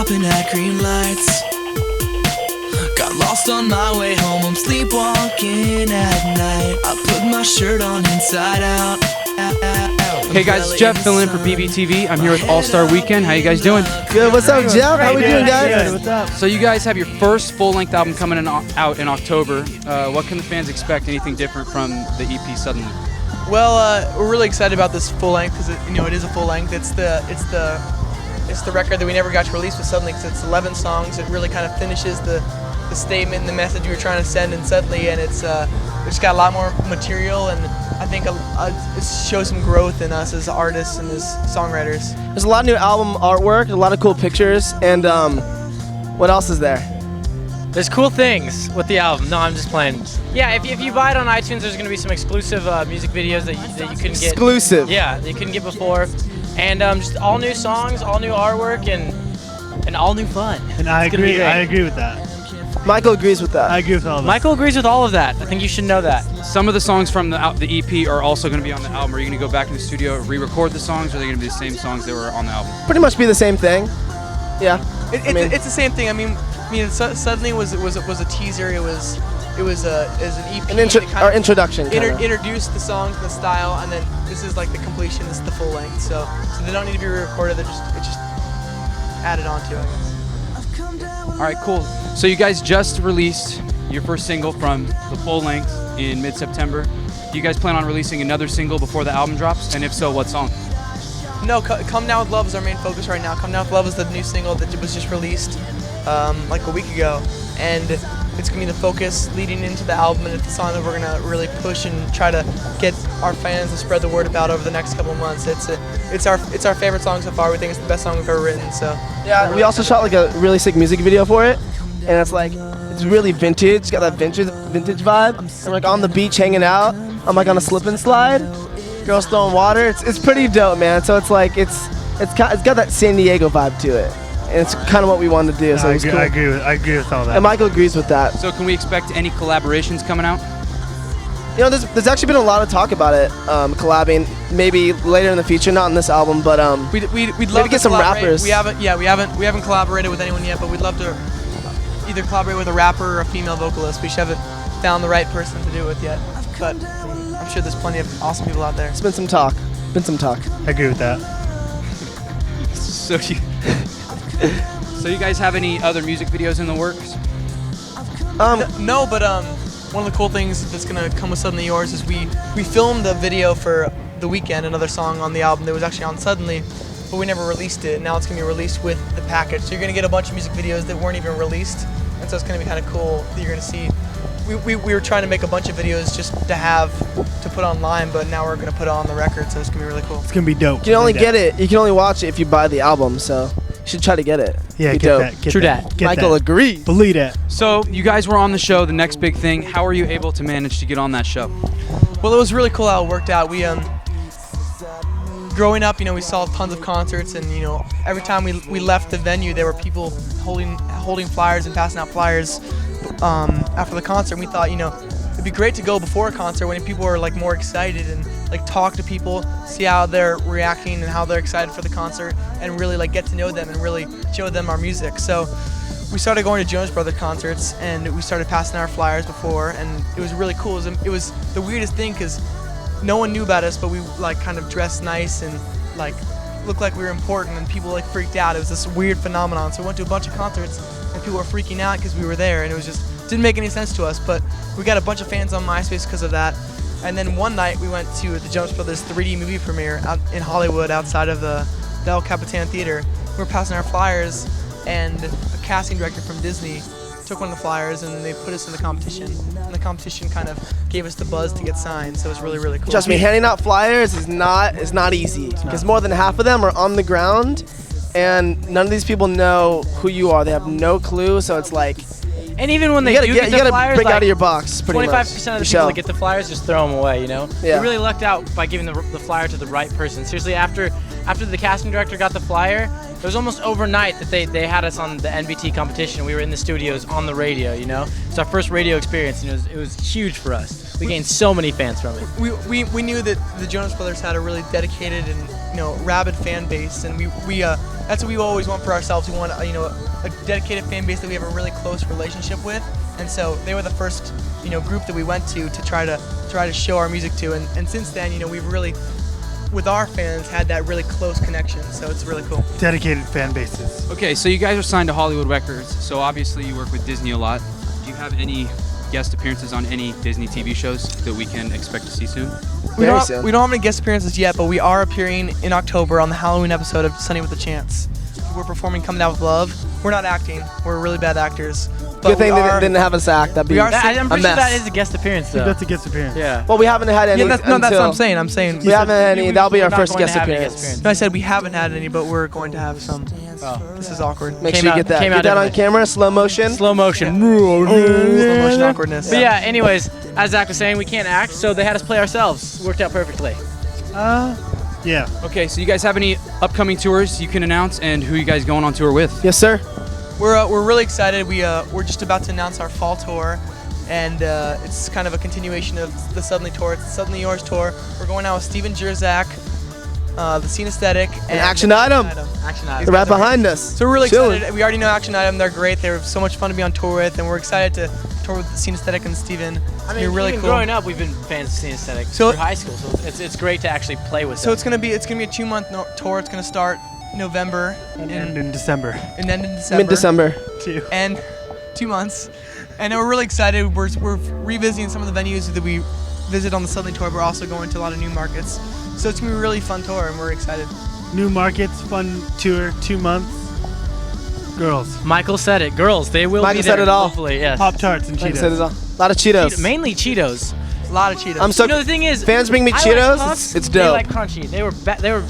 stopping at green lights. Got lost on my way home, I'm sleepwalking at night. I put my shirt on inside out. Hey guys, it's Jeff filling in for BVTV. I'm here with Allstar Weekend. How you guys doing? Good. What's up, Jeff? How we doing, guys? Good. What's up? So you guys have your first full-length album coming out in October. What can the fans expect? Anything different from the EP suddenly? Well, we're really excited about this full length because it is a full length. It's the record that we never got to release with Suddenly, because it's 11 songs. It really kind of finishes the statement and the message we were trying to send in Suddenly, and it's got a lot more material, and I think it shows some growth in us as artists and as songwriters. There's a lot of new album artwork, a lot of cool pictures, and what else is there? There's cool things with the album. No, I'm just playing. Yeah, if you buy it on iTunes, there's going to be some exclusive music videos that you couldn't get. Exclusive? Yeah, that you couldn't get before. And just all new songs, all new artwork, and all new fun. And I agree with that. Michael agrees with that. I agree with all of that. Michael agrees with all of that. I think you should know that. Some of the songs from the EP are also going to be on the album. Are you going to go back to the studio, re-record the songs, or are they going to be the same songs that were on the album? Pretty much be the same thing. Yeah. It's the same thing. I mean, Suddenly was a teaser. It was an EP. Our introduction. Introduced the songs and the style, and then this is like the completion. This is the full length. So they don't need to be re-recorded. It's just added onto, I guess. All right, cool. So you guys just released your first single from the full length in mid-September. Do you guys plan on releasing another single before the album drops? And if so, what song? No, Come Down With Love is our main focus right now. Come Down With Love is the new single that was just released like a week ago, and it's gonna be the focus leading into the album, and it's the song that we're gonna really push and try to get our fans to spread the word about over the next couple of months. It's our favorite song so far. We think it's the best song we've ever written. So yeah, we also shot like a really sick music video for it, and it's really vintage. It's got that vintage vibe. I'm like on the beach hanging out. I'm like on a slip and slide. Girls throwing water. It's pretty dope, man. So it's like it's got that San Diego vibe to it. And it's kind of what we wanted to do. So it's cool. I agree with all that. And Michael agrees with that. So can we expect any collaborations coming out? You know, there's actually been a lot of talk about it, collabing maybe later in the future, not on this album, but we'd love maybe get some rappers. We haven't collaborated with anyone yet, but we'd love to either collaborate with a rapper or a female vocalist. We just haven't found the right person to do it with yet, but I'm sure there's plenty of awesome people out there. It's been some talk. I agree with that. So you guys have any other music videos in the works? No, but one of the cool things that's gonna come with Suddenly Yours is we filmed the video for The Weekend, another song on the album that was actually on Suddenly, but we never released it. Now it's gonna be released with the package. So you're gonna get a bunch of music videos that weren't even released, and so it's gonna be kind of cool that you're gonna see. We were trying to make a bunch of videos just to put online, but now we're gonna put it on the record, so it's gonna be really cool. It's gonna be dope. You can only get it. You can only watch it if you buy the album. So you should try to get it. Yeah, get that. True that. Michael agrees. Believe that. So you guys were on the show, the next big thing. How were you able to manage to get on that show? Well, it was really cool how it worked out. We growing up, we saw tons of concerts, and every time we left the venue, there were people holding flyers and passing out flyers after the concert. And we thought, it'd be great to go before a concert when people are like more excited and like talk to people, see how they're reacting and how they're excited for the concert, and really like get to know them and really show them our music. So we started going to Jonas Brothers concerts, and we started passing our flyers before, and it was really cool. It was the weirdest thing because no one knew about us, but we like kind of dressed nice and like looked like we were important, and people like freaked out. It was this weird phenomenon. So we went to a bunch of concerts, and people were freaking out because we were there, and it was just didn't make any sense to us. But we got a bunch of fans on MySpace because of that. And then one night we went to the Jonas Brothers 3D movie premiere out in Hollywood outside of the El Capitan Theater. We were passing our flyers, and a casting director from Disney took one of the flyers, and they put us in the competition. And the competition kind of gave us the buzz to get signed, so it was really, really cool. Trust me, handing out flyers is not easy, because more than half of them are on the ground, and none of these people know who you are. They have no clue, so it's like. And even when they do get the flyers, you gotta break out of your box, pretty 25% much. 25% of the people that get the flyers just throw them away, Yeah. We really lucked out by giving the flyer to the right person. Seriously, after the casting director got the flyer, It was almost overnight that they had us on the NBT competition. We were in the studios on the radio, you know? It's our first radio experience, and it was huge for us. We gained so many fans from it. We knew that the Jonas Brothers had a really dedicated and rabid fan base, and we that's what we always want for ourselves. We want a dedicated fan base that we have a really close relationship with, and so they were the first group that we went to try to show our music to, and since then we've really, with our fans, had that really close connection, so it's really cool. Dedicated fan bases. Okay, so you guys are signed to Hollywood Records, so obviously you work with Disney a lot. Do you have any guest appearances on any Disney TV shows that we can expect to see soon? We don't have any guest appearances yet, but we are appearing in October on the Halloween episode of Sunny with a Chance. We're performing Come Down with Love. We're not acting. We're really bad actors. But Good thing they didn't have us act. That'd be I'm pretty sure mess. that is a guest appearance, though. That's a guest appearance. Yeah. Well, we haven't had any. That's what I'm saying. We haven't had any. That'll be our not first going to guest have any appearance. guest appearance. No, I said we haven't had any, but we're going to have some. Oh. This is awkward. Make Came sure you out- get that. came Get out that on different. camera, slow motion. Slow motion. Slow motion awkwardness. But yeah, anyways, as Zach was saying, we can't act, so they had us play ourselves. Worked out perfectly. Yeah. Okay, so you guys have any upcoming tours you can announce, and who you guys going on tour with? Yes, sir. We're really excited. We're just about to announce our fall tour, and it's kind of a continuation of the Suddenly tour. It's the Suddenly Yours tour. We're going out with Stephen Jerzak, the Scene Aesthetic, and Action Item. Action They're item. right behind us. So we're really Chilling. excited. We already know Action Item. They're great. They're so much fun to be on tour with, and we're excited to tour with the Scene Aesthetic and Steven. I mean, You're really even cool. growing up, we've been fans of Scene Aesthetic So- through high school, so it's great to actually play with So them. it's gonna be a 2-month tour. It's gonna start November And in December. and end in December. Mid-December. Too. And 2 months. And we're really excited. We're revisiting some of the venues that we visit on the Suddenly tour. We're also going to a lot of new markets. So it's gonna be a really fun tour, and we're excited. New markets, fun tour, 2 months. Girls. Michael said it. Girls, they will Michael be there, said it all. hopefully, yes. Pop-Tarts and Like I Cheetos. said, there's a lot of Cheetos. Mainly Cheetos. A lot of Cheetos. I'm so. You know, the thing is, Fans bring me I Cheetos. Like puffs, it's They dope. like crunchy. They were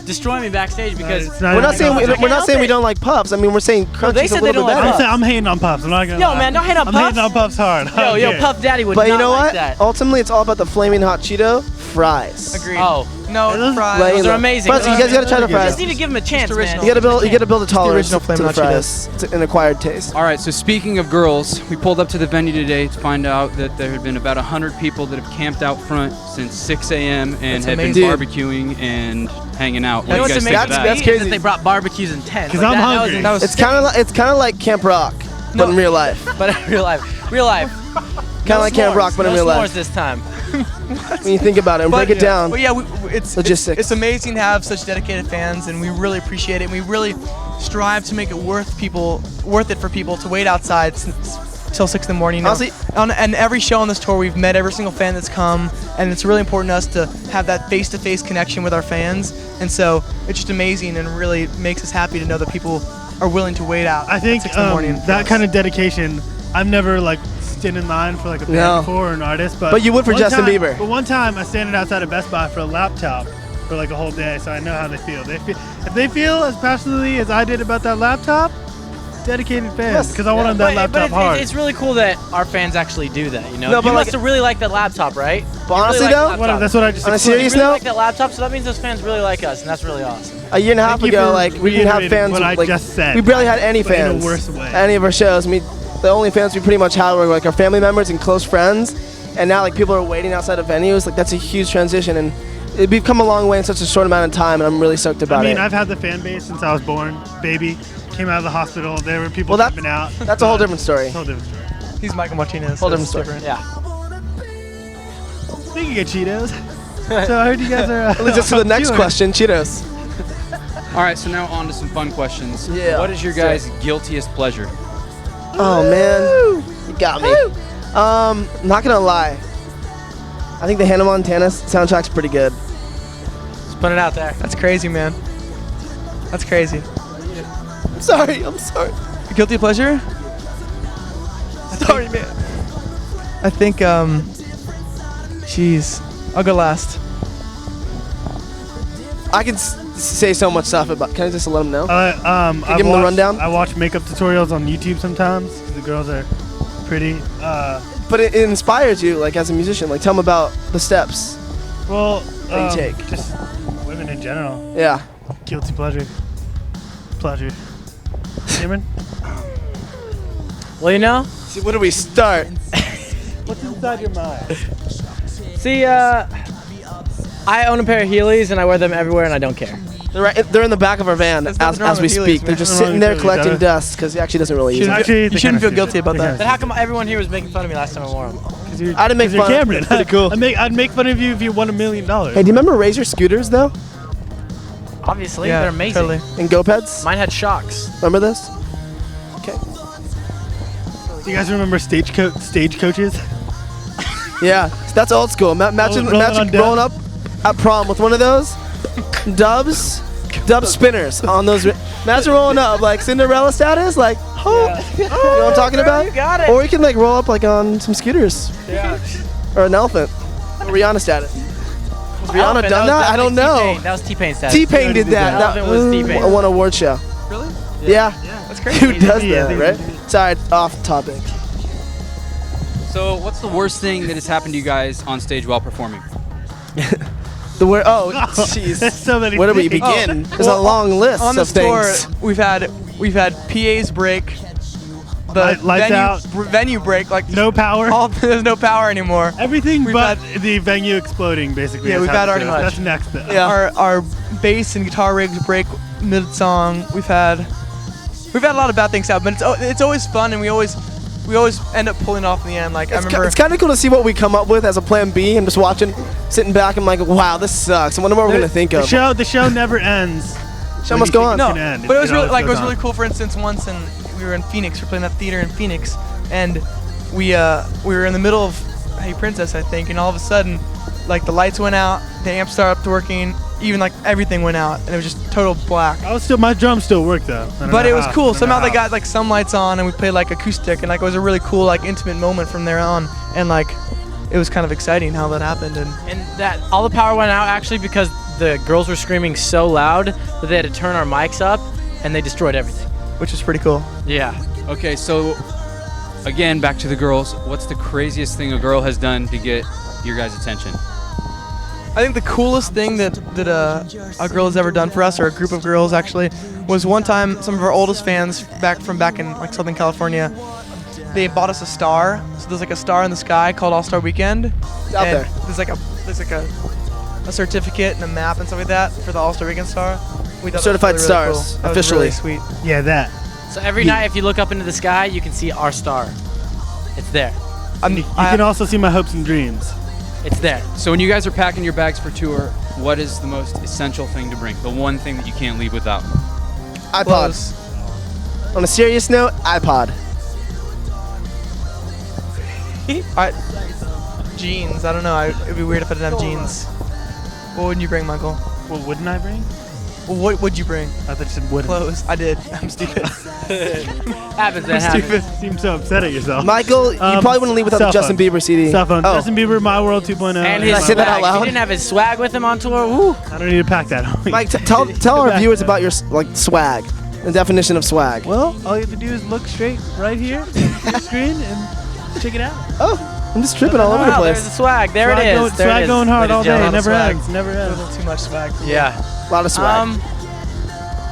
destroying me backstage because It's We're not saying I can't we're not help saying we it. don't like puffs. I mean, we're saying crunchy's they a said little they don't bit like better. puffs. I'm hating on Puffs. I'm not gonna Yo, lie. man, don't hate on I'm Puffs. hating on Puffs hard. I don't Yo, care. Puff Daddy would But not you know like what? that. Ultimately, it's all about the flaming hot Cheeto fries. Agreed. Oh, No, Those- fries. Like, those are amazing. Plus, you guys gotta try the you fries. just need to give them a chance, man. original. You gotta build a tolerance original to Flamin' the Hot fries. It's an acquired taste. All right, so speaking of girls, we pulled up to the venue today to find out that there had been about 100 people that have camped out front since 6 a.m. and That's had been amazing. barbecuing and hanging out. You know What do what's you guys think of amazing? that? That's crazy. That they brought barbecues and tents. 'Cause I'm that hungry. Was It's kind of like Camp Rock, but in real life. but in real life. Kind of like Camp Rock, but in no real s'mores life. this time. When you think about it and break it down. But yeah, it's Logistics. It's amazing to have such dedicated fans, and we really appreciate it. And we really strive to make it worth it for people to wait outside till 6 in the morning. You know? Honestly- and every show on this tour, we've met every single fan that's come, and it's really important to us to have that face-to-face connection with our fans. And so it's just amazing, and really makes us happy to know that people are willing to wait out. I think at 6 in the morning for that us. kind of dedication, I've never like stood in line for like a band No. before or an artist, But you would for one Justin time- Bieber. But one time I standing outside of Best Buy for a laptop for like a whole day, so I know how they feel. If they feel as passionately as I did about that laptop, dedicated fans, Yes. because I wanted that laptop but hard. it's really cool that our fans actually do that, you know? No, You but must like- have really liked that laptop, right? But You honestly really though, liked the laptop. That's what I just On a explained. serious You really note, like that laptop, so that means those fans really like us, and that's really awesome. a year and a half Thank you ago, for like we didn't have reiterating fans. what I like just said, we barely had any but in a fans. worse way. at any of our shows. I mean, the only fans we pretty much had were like our family members and close friends. And now like people are waiting outside of venues. Like that's a huge transition, and we've come a long way in such a short amount of time. And I'm really stoked about I mean, it. I've had the fan base since I was born. Baby came out of the hospital. There were people Well, that- tripping out. that's a whole different story. It's a whole different story. He's Michael Martinez. Whole so different it's story. Yeah. Speaking of Cheetos, so I heard you guys are. That leads us to the next doing- question, Cheetos. All right, so now on to some fun questions. Yeah. What is your guys' guiltiest pleasure? Oh man, you got me. Not gonna lie. I think the Hannah Montana soundtrack's pretty good. Just put it out there. That's crazy, man. That's crazy. I'm sorry. Guilty pleasure? Sorry, man. I think, jeez. I'll go last. I can say so much stuff about. Can I just let them know? I give 'em the rundown? I watch makeup tutorials on YouTube sometimes. The girls are pretty. But it inspires you, like as a musician. Like tell them about the steps. Well, That you take. just women in general. Yeah. Guilty pleasure. pleasure. Cameron? Well, you know, See, where do we start? What's inside your mind? see, I own a pair of Heelys and I wear them everywhere and I don't care. They're in the back of our van There's as nothing wrong we with Heelys, speak. They're man. just Nothing sitting wrong there with Heelys, collecting huh? dust because he actually doesn't really use them. Actually, You shouldn't feel guilty about that. Then how come everyone here was making fun of me last time I wore them? I didn't make fun. Cameron. Pretty cool. I'd make fun of you if you won $1 million. Hey, do you remember Razor scooters though? Obviously, Yeah, they're amazing. totally. And GoPeds? Mine had shocks. Remember this? Okay. Do you guys remember stagecoaches? Yeah, that's old school. Imagine Rolling on dubs. rolling up at prom with one of those dub spinners on those. Imagine rolling up like Cinderella status, like, oh, you know what I'm talking about? You got it. Or you can like roll up like on some scooters. Yeah. Or an elephant. Or Rihanna status. Has Rihanna Elephant, done that? I don't know. T-Pain. That was T-Pain status. T-Pain did that. Elephant was T-Pain. Won an award show. Really? Yeah. That's crazy. Who does Yeah, that, they- right? Sorry, off topic. So, what's the worst thing that has happened to you guys on stage while performing? The word. Oh, jeez. There's so many Where do we things. begin? There's Well, a long list On of this tour, things. we've had PAs break, the Lights out. venue break, like No power. there's no power anymore. Everything We've but the venue exploding, basically. Yeah, is we've how had it our- goes. much. That's next, though. Yeah. Our bass and guitar rigs break mid song. We've had a lot of bad things happen, but it's always fun, and we always end up pulling off in the end. Like I remember, It's kind of cool to see what we come up with as a plan B. I'm just watching, sitting back, and I'm like, wow, this sucks. I wonder what we're gonna think of. The show never ends. Show when must you go think on. it's no, gonna end. but it was really always like it goes was really on. cool. For instance, once and we were in Phoenix. We were playing that theater in Phoenix, and we were in the middle of Hey Princess, I think, and all of a sudden, like the lights went out, the amp stopped working, even like everything went out, and it was just total black. My drums still work though. I don't But know it was how. cool. I don't know Somehow they how. got like some lights on, and we played like acoustic, and like it was a really cool like intimate moment from there on, and like it was kind of exciting how that happened. And And that all the power went out actually because the girls were screaming so loud that they had to turn our mics up, and they destroyed everything. which was pretty cool. Yeah. Okay, so again, back to the girls. What's the craziest thing a girl has done to get your guys' attention? I think the coolest thing that a girl has ever done for us, or a group of girls actually, was one time some of our oldest fans back in like Southern California, they bought us a star. So there's like a star in the sky called Allstar Weekend. It's out and there. There's like a certificate and a map and stuff like that for the Allstar Weekend star. We thought that was Certified really, stars, really cool. That was officially. really sweet. Yeah, that. So every night, if you look up into the sky, you can see our star. It's there. You can also see my hopes and dreams. It's there. So when you guys are packing your bags for tour, what is the most essential thing to bring? The one thing that you can't leave without? iPod. Clothes. On a serious note, iPod. Jeans. I don't know. It'd be weird if I didn't have jeans. What would you bring, Michael? What wouldn't I bring? Well, what would you bring? I thought you said wouldn't. Clothes. I did. I'm stupid. Happens, that happens. Stupid. Seem so upset at yourself. Michael, you probably wouldn't leave without the cell Justin phone. Bieber CD. Cell phone. Oh, Justin Bieber, My World 2.0. And Did his I say that out swag. loud? He didn't have his swag with him on tour. Woo. I don't need to pack that. Mike, tell our viewers about your like swag. The definition of swag. Well, all you have to do is look straight right here at the screen and check it out. Oh, I'm just tripping all over the Wow, there's the place. swag. There it is. There Swag it is. going hard ladies all and day. gentlemen. Never swag. ends. Never A ends. little too much swag. For me. Yeah. A lot of swag.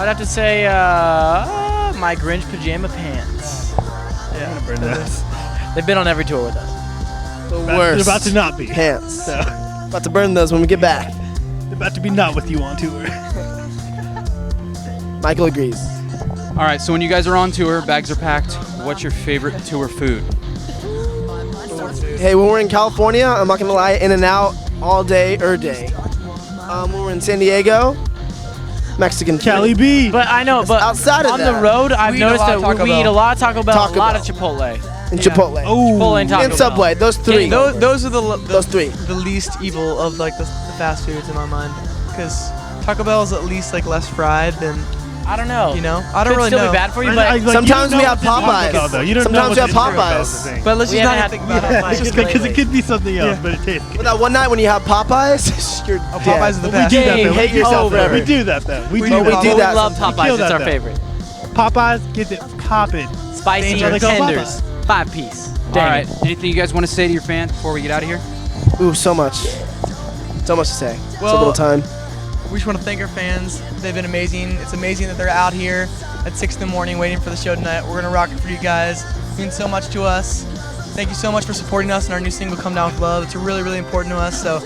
I'd have to say my Grinch pajama pants. I'm gonna burn those. They've been on every tour with us. the They're worst. about to not be. Pants. So, About to burn those when we get back. they're about to be not with you on tour. Michael agrees. All right, so when you guys are on tour, bags are packed, what's your favorite tour food? Hey, when we're in California, I'm not gonna lie, In and Out all day, day. When we're in San Diego, Mexican food. Cali B. But I know, but outside of on that, the road, I've we eat a noticed lot of that Taco we Bell. eat a lot of Taco Bell, Taco a lot Bell. of Chipotle. and Chipotle. Chipotle and Taco And Subway, those three. Those are Those three. the least evil of like the fast foods in my mind, because Taco Bell is at least like less fried than, I don't know. you know. I don't Could really still know. be bad for you, I- but like, you Sometimes don't we know have what's in Taco Popeyes. Bell, though. You don't Sometimes know we have what's in Taco Bell is the Popeyes. thing. But let's We just not haven't think had- about yeah, it. Let's just just like- Because it could be something else, but it tastes But good. that one night when you have Popeyes, you're Oh, dead. Popeyes are the We best. do that, You though. hate We do yourself that, though. forever. We do that, though. We do do we that. do that We love sometimes. Popeyes. Kill It's that, our though. favorite. Popeyes gets it popping. Spicy That's why they call tenders, 5-piece. All right, anything you guys want to say to your fans before we get out of here? Ooh, so much. So much to say. So Well, little time. We just want to thank our fans. They've been amazing. It's amazing that they're out here at 6 in the morning waiting for the show tonight. We're gonna rock it for you guys. It means so much to us. Thank you so much for supporting us and our new single, Come Down With Love. It's really, really important to us. So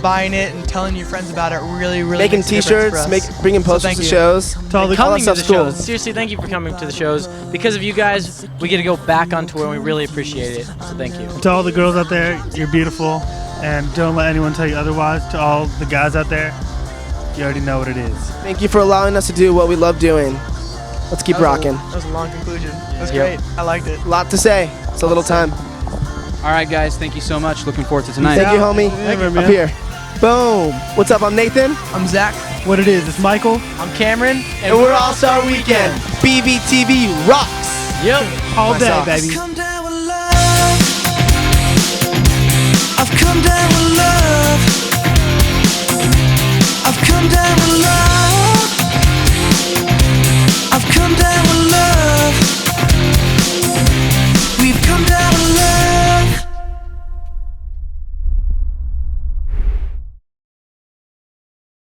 buying it and telling your friends about it really, really Making makes a difference for T-shirts, us. bringing So posters thank to you. shows. To all the Coming to the stuff's cool. shows. Seriously, thank you for coming to the shows. Because of you guys, we get to go back on tour, and we really appreciate it. So thank you. To all the girls out there, you're beautiful, and don't let anyone tell you otherwise. To all the guys out there, you already know what it is. Thank you for allowing us to do what we love doing. Let's keep rocking. That was a long conclusion. That was Yep. great. I liked it. A lot to say. It's a little time. All right, guys. Thank you so much. Looking forward to tonight. Thank you, homie. Yeah, man. Up here. Boom. What's up? I'm Nathan. I'm Zach. What it is, it's Michael. I'm Cameron. And we're Allstar Weekend. BVTV rocks. Yep. All My day, socks. baby. Come down